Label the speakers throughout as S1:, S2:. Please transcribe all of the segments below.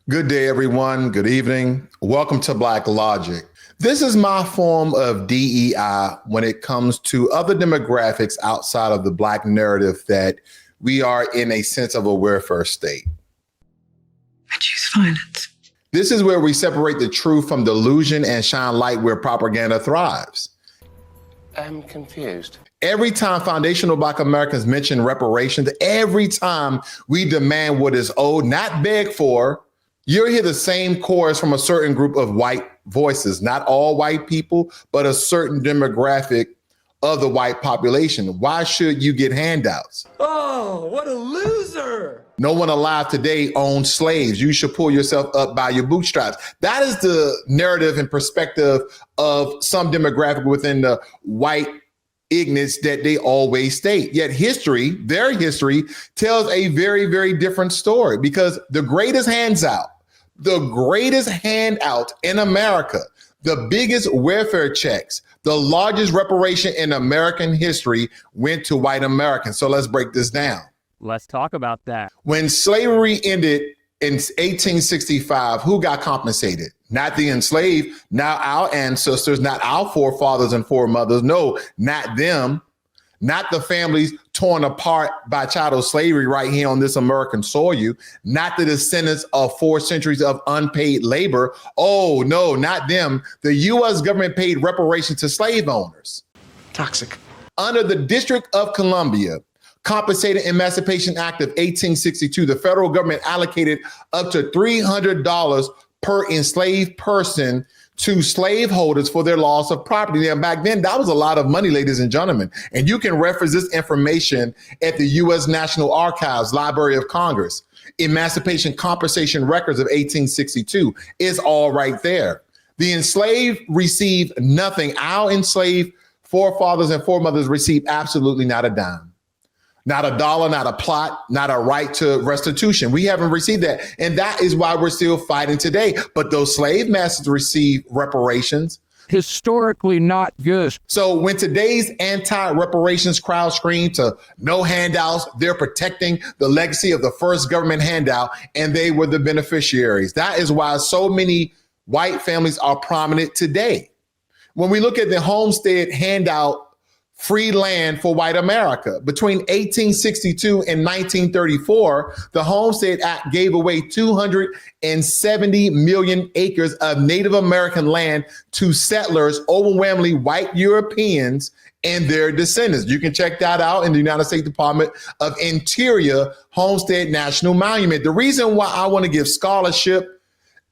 S1: Good day, everyone. Good evening. Welcome to Blacklogic. This is my form of DEI when it comes to other demographics outside of the Black narrative that we are in a sense of a welfare state.
S2: I choose violence.
S1: This is where we separate the truth from delusion and shine light where propaganda thrives.
S3: I'm confused.
S1: Every time foundational Black Americans mention reparations, every time we demand what is owed, not beg for, you'll hear the same chorus from a certain group of white voices, not all white people, but a certain demographic of the white population. Why should you get handouts?
S4: Oh, what a loser.
S1: No one alive today owns slaves. You should pull yourself up by your bootstraps. That is the narrative and perspective of some demographic within the white ignorance that they always state. Yet history, their history, tells a very, very different story, because the greatest handout in America, the biggest welfare checks, the largest reparation in American history went to white Americans. So let's break this down.
S5: Let's talk about that.
S1: When slavery ended in 1865, who got compensated? Not the enslaved, not our ancestors, not our forefathers and foremothers. No, not them. Not the families torn apart by chattel slavery right here on this American soil. Not the descendants of 4 centuries of unpaid labor. Oh, no, not them. The U.S. government paid reparations to slave owners.
S4: Toxic.
S1: Under the District of Columbia Compensated Emancipation Act of 1862, the federal government allocated up to $300 per enslaved person to slaveholders for their loss of property. Now, back then, that was a lot of money, ladies and gentlemen. And you can reference this information at the U.S. National Archives, Library of Congress. Emancipation Compensation Records of 1862 is all right there. The enslaved received nothing. Our enslaved forefathers and foremothers received absolutely not a dime. Not a dollar, not a plot, not a right to restitution. We haven't received that. And that is why we're still fighting today. But those slave masters received reparations.
S5: Historically not good.
S1: So when today's anti-reparations crowd scream to no handouts, they're protecting the legacy of the first government handout, and they were the beneficiaries. That is why so many white families are prominent today. When we look at the Homestead Handout, free land for white America. Between 1862 and 1934, the Homestead Act gave away 270 million acres of Native American land to settlers, overwhelmingly white Europeans and their descendants. You can check that out in the United States Department of Interior Homestead National Monument. The reason why I want to give scholarship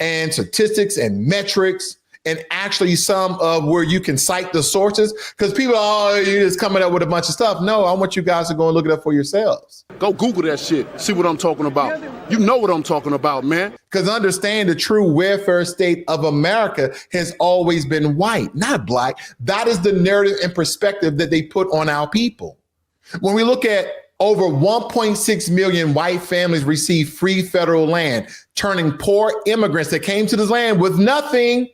S1: and statistics and metrics and actually some of where you can cite the sources, because people are, you're just coming up with a bunch of stuff. No, I want you guys to go and look it up for yourselves.
S6: Go Google that shit. See what I'm talking about. You know what I'm talking about, man.
S1: Because understand, the true welfare state of America has always been white, not Black. That is the narrative and perspective that they put on our people. When we look at over 1.6 million white families receive free federal land, turning poor immigrants that came to this land with nothing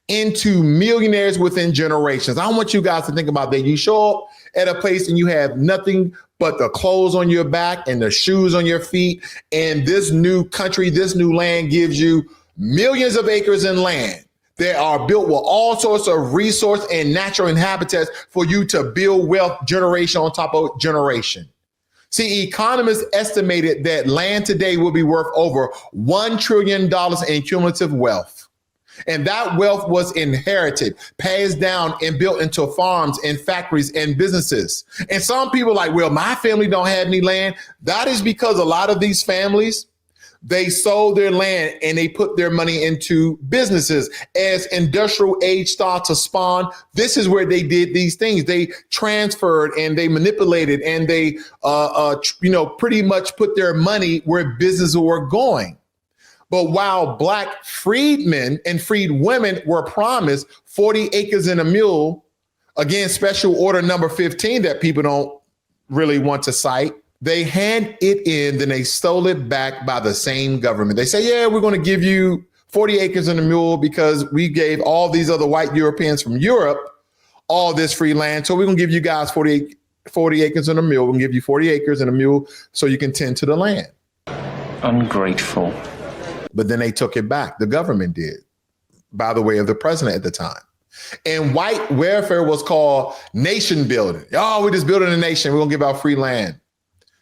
S1: into millionaires within generations. I want you guys to think about that. You show up at a place and you have nothing but the clothes on your back and the shoes on your feet. And this new country, this new land gives you millions of acres in land that are built with all sorts of resource and natural habitats for you to build wealth generation on top of generation. See, economists estimated that land today will be worth over $1 trillion in cumulative wealth. And that wealth was inherited, passed down, and built into farms and factories and businesses. And some people are like, well, my family don't have any land. That is because a lot of these families, they sold their land and they put their money into businesses. As industrial age started to spawn, this is where they did these things. They transferred and they manipulated and they, pretty much put their money where businesses were going. But while Black freedmen and freed women were promised 40 acres and a mule, again, special order number 15 that people don't really want to cite, they hand it in, then they stole it back by the same government. They say, yeah, we're going to give you 40 acres and a mule because we gave all these other white Europeans from Europe all this free land. So we're going to give you guys 40 acres and a mule. We're going to give you 40 acres and a mule so you can tend to the land.
S3: Ungrateful.
S1: but then they took it back. The government did, by the way of the president at the time. And white welfare was called nation building. Oh, we're just building a nation. We're going to give out free land.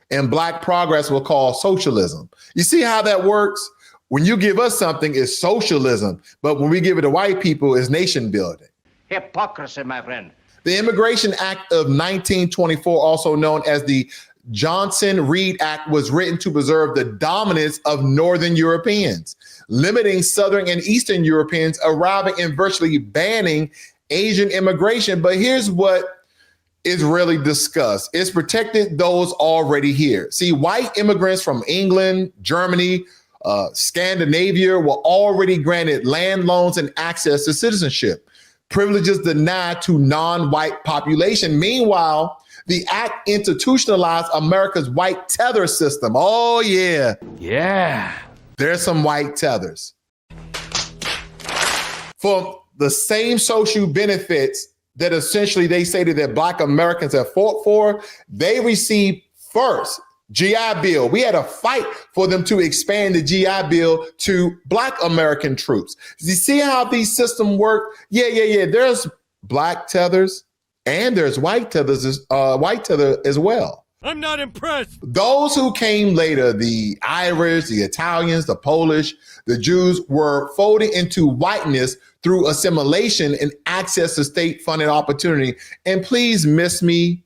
S1: And black progress was called socialism. You see how that works? When you give us something, it's socialism. But when we give it to white people, it's nation building.
S7: Hypocrisy, my friend.
S1: The Immigration Act of 1924, also known as the Johnson-Reed Act, was written to preserve the dominance of Northern Europeans, limiting Southern and Eastern Europeans arriving and virtually banning Asian immigration. But here's what is really discussed. It's protected those already here. See, white immigrants from England, Germany, Scandinavia were already granted land loans and access to citizenship, privileges denied to non-white population. Meanwhile, the act institutionalized America's white tether system. Oh, yeah.
S5: Yeah.
S1: There's some white tethers. For the same social benefits that essentially they stated that Black Americans have fought for, they received first GI Bill. We had a fight for them to expand the GI Bill to Black American troops. You see how these systems work? Yeah. There's Black tethers and there's white tethers, white tether as well.
S4: I'm not impressed.
S1: Those who came later, the Irish, the Italians, the Polish, the Jews, were folded into whiteness through assimilation and access to state-funded opportunity. And please miss me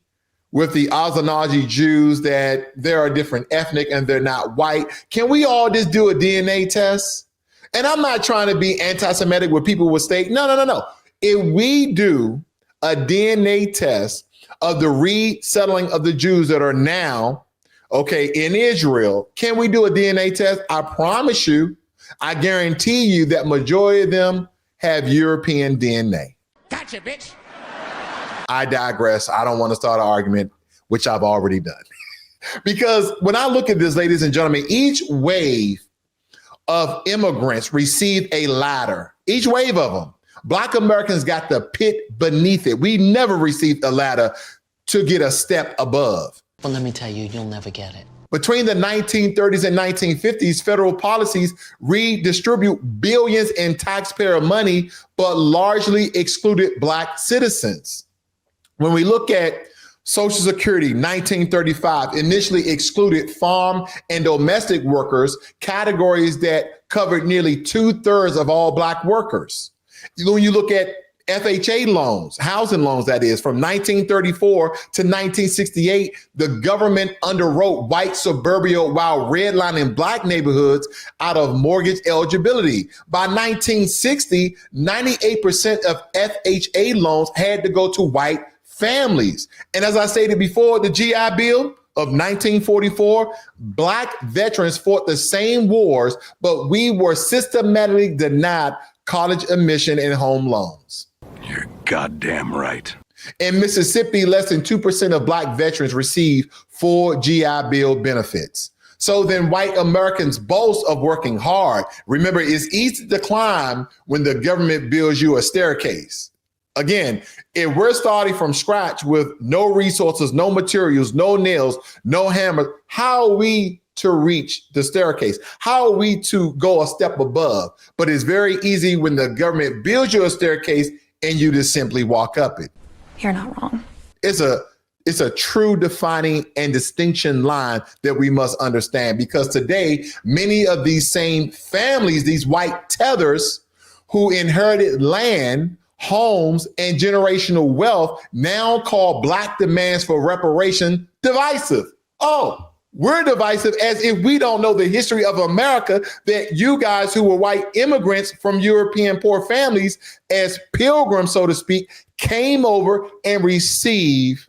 S1: with the Ashkenazi Jews that there are different ethnic and they're not white. Can we all just do a DNA test? And I'm not trying to be anti-Semitic where people will state, no. If we do a DNA test of the resettling of the Jews that are now, in Israel, can we do a DNA test? I promise you, I guarantee you that majority of them have European DNA.
S7: Gotcha, bitch.
S1: I digress. I don't want to start an argument, which I've already done. Because when I look at this, ladies and gentlemen, each wave of immigrants received a ladder. Each wave of them. Black Americans got the pit beneath it. We never received a ladder to get a step above.
S8: Well, let me tell you, you'll never get it.
S1: Between the 1930s and 1950s, federal policies redistribute billions in taxpayer money, but largely excluded Black citizens. When we look at Social Security, 1935, initially excluded farm and domestic workers, categories that covered nearly 2/3 of all Black workers. When you look at FHA loans, housing loans, that is, from 1934 to 1968, the government underwrote white suburbia while redlining Black neighborhoods out of mortgage eligibility. By 1960, 98% of FHA loans had to go to white families. And as I stated before, the GI Bill of 1944, Black veterans fought the same wars, but we were systematically denied college admission and home loans.
S6: You're goddamn right.
S1: In Mississippi, less than 2% of Black veterans receive full GI Bill benefits. So then white Americans boast of working hard. Remember, it's easy to climb when the government builds you a staircase. Again, if we're starting from scratch with no resources, no materials, no nails, no hammers, how are we to reach the staircase? How are we to go a step above? But it's very easy when the government builds you a staircase and you just simply walk up it.
S9: You're not wrong.
S1: It's a true defining and distinction line that we must understand, because today, many of these same families, these white tethers who inherited land, homes, and generational wealth now call Black demands for reparation divisive. Oh, we're divisive as if we don't know the history of America, that you guys who were white immigrants from European poor families as pilgrims, so to speak, came over and received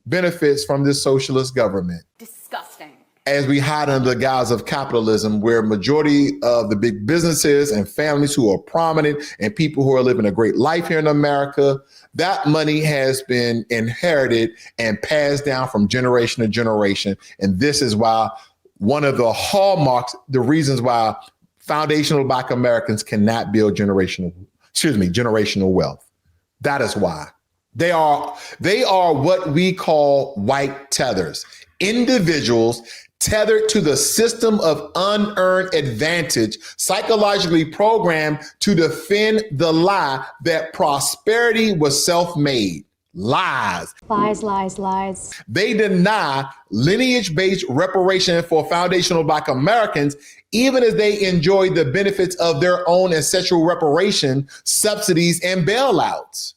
S1: benefits from this socialist government.
S9: Disgusting.
S1: As we hide under the guise of capitalism, where majority of the big businesses and families who are prominent and people who are living a great life here in America, that money has been inherited and passed down from generation to generation. And this is why one of the hallmarks, the reasons why foundational Black Americans cannot build generational wealth. That is why. They are what we call white tethers, individuals tethered to the system of unearned advantage, psychologically programmed to defend the lie that prosperity was self-made. Lies.
S9: Lies, lies, lies.
S1: They deny lineage-based reparation for foundational Black Americans, even as they enjoy the benefits of their own ancestral reparation, subsidies, and bailouts.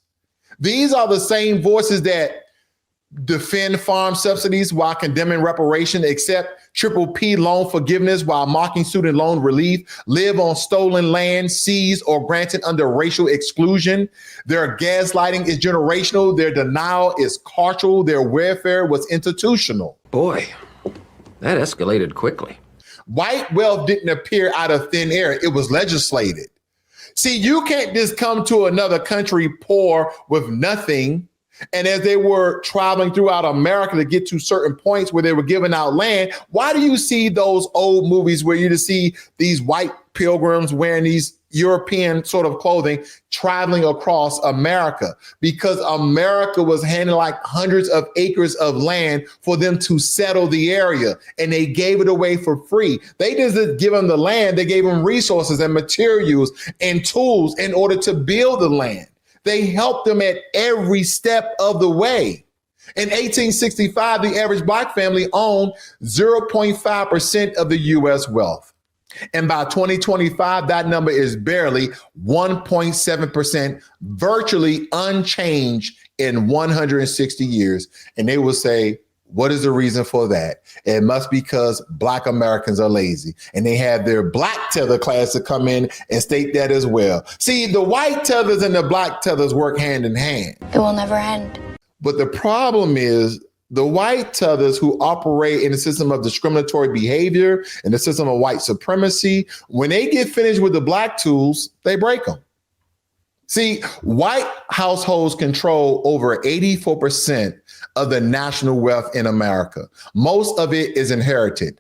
S1: These are the same voices that defend farm subsidies while condemning reparation, accept PPP loan forgiveness while mocking student loan relief, live on stolen land, seized or granted under racial exclusion. Their gaslighting is generational. Their denial is cultural. Their welfare was institutional.
S4: Boy, that escalated quickly.
S1: White wealth didn't appear out of thin air. It was legislated. See, you can't just come to another country poor with nothing. And as they were traveling throughout America to get to certain points where they were giving out land, why do you see those old movies where you just see these white pilgrims wearing these European sort of clothing traveling across America? Because America was handing like hundreds of acres of land for them to settle the area, and they gave it away for free. They didn't give them the land, they gave them resources and materials and tools in order to build the land. They helped them at every step of the way. In 1865, the average Black family owned 0.5% of the U.S. wealth. And by 2025, that number is barely 1.7%, virtually unchanged in 160 years. And they will say, what is the reason for that? It must be because Black Americans are lazy, and they have their Black tether class to come in and state that as well. See, the white tethers and the Black tethers work hand in hand.
S9: It will never end.
S1: But the problem is the white tethers who operate in a system of discriminatory behavior and the system of white supremacy, when they get finished with the Black tools, they break them. See, white households control over 84% of the national wealth in America. Most of it is inherited.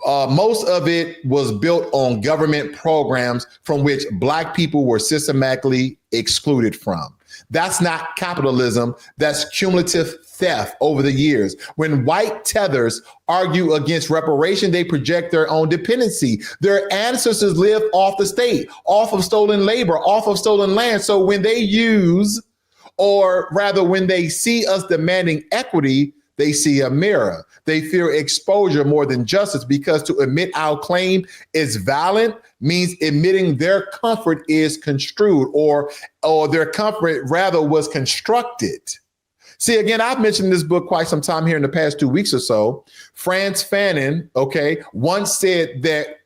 S1: Most of it was built on government programs from which Black people were systematically excluded from. That's not capitalism, that's cumulative theft over the years. When white tethers argue against reparation, they project their own dependency. Their ancestors lived off the state, off of stolen labor, off of stolen land. So when they use, or rather when they see us demanding equity, they see a mirror. They fear exposure more than justice, because to admit our claim is valid means admitting their comfort is construed, or their comfort rather was constructed. See, again, I've mentioned this book quite some time here in the past 2 weeks or so. Frantz Fanon, once said that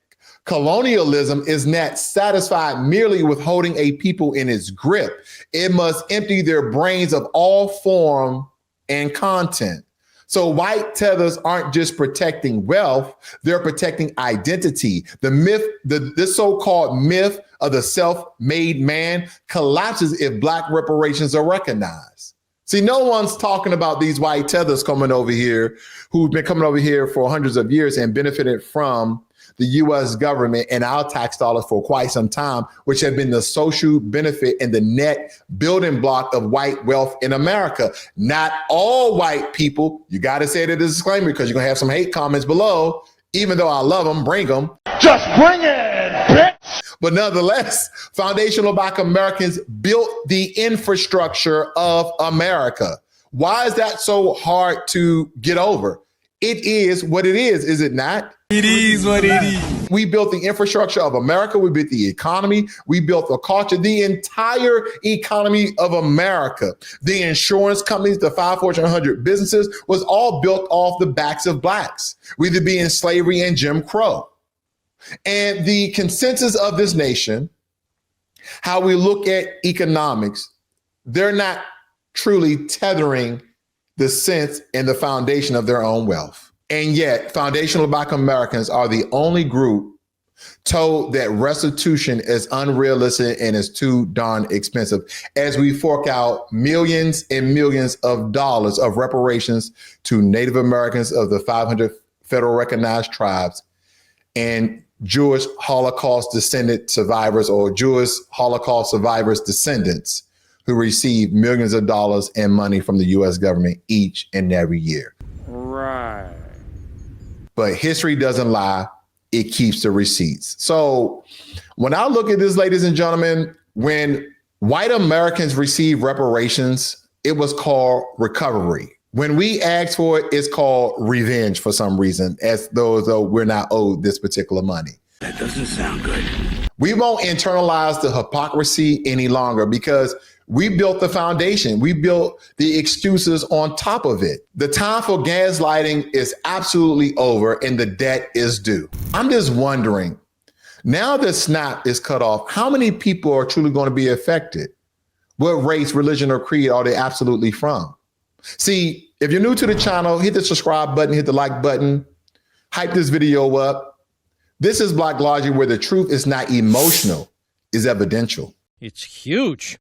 S1: colonialism is not satisfied merely with holding a people in its grip. It must empty their brains of all form and content. So white tethers aren't just protecting wealth, they're protecting identity. The myth, this so-called myth of the self-made man collapses if Black reparations are recognized. See, no one's talking about these white tethers coming over here who've been coming over here for hundreds of years and benefited from the U.S. government and our tax dollars for quite some time, which have been the social benefit and the net building block of white wealth in America. Not all white people, you got to say it as a disclaimer because you're going to have some hate comments below. Even though I love them, bring them.
S6: Just bring it, bitch!
S1: But nonetheless, foundational Black Americans built the infrastructure of America. Why is that so hard to get over? It is what it is it not?
S4: It is what it is.
S1: We built the infrastructure of America. We built the economy. We built the culture, the entire economy of America. The insurance companies, the 5 Fortune 100 businesses was all built off the backs of Blacks, whether it be in slavery and Jim Crow. And the consensus of this nation, how we look at economics, they're not truly tethering the sense and the foundation of their own wealth. And yet, foundational Black Americans are the only group told that restitution is unrealistic and is too darn expensive, as we fork out millions and millions of dollars of reparations to Native Americans of the 500 federal recognized tribes and Jewish Holocaust descendant survivors or Jewish Holocaust survivors' descendants who receive millions of dollars in money from the U.S. government each and every year.
S5: Right.
S1: But history doesn't lie. It keeps the receipts. So when I look at this, ladies and gentlemen, when white Americans received reparations, it was called recovery. When we asked for it, it's called revenge for some reason, as though we're not owed this particular money.
S10: That doesn't sound good.
S1: We won't internalize the hypocrisy any longer because we built the foundation. We built the excuses on top of it. The time for gaslighting is absolutely over and the debt is due. I'm just wondering, now that SNAP is cut off, how many people are truly going to be affected? What race, religion, or creed are they absolutely from? See, if you're new to the channel, hit the subscribe button, hit the like button, hype this video up. This is Blacklogic, where the truth is not emotional, it's evidential.
S5: It's huge.